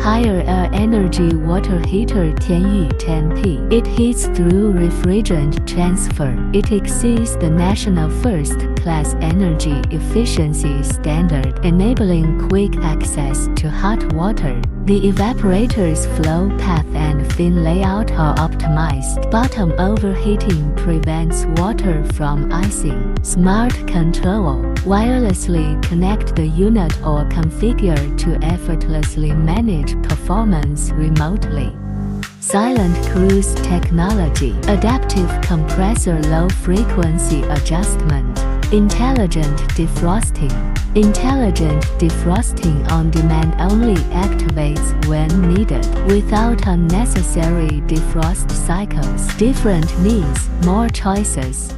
Higher air energy water heater 10U10P. It heats through refrigerant transfer. It exceeds the national first-class energy efficiency standard, enabling quick access to hot water. The evaporator's flow path and fin layout are optimized. Bottom overheating prevents water from icing. Smart control. Wirelessly connect the unit or configure to effortlessly manage performance remotely. Silent cruise technology. Adaptive compressor low frequency adjustment. Intelligent defrosting. Intelligent defrosting on demand only activates when needed, without unnecessary defrost cycles. Different needs, more choices.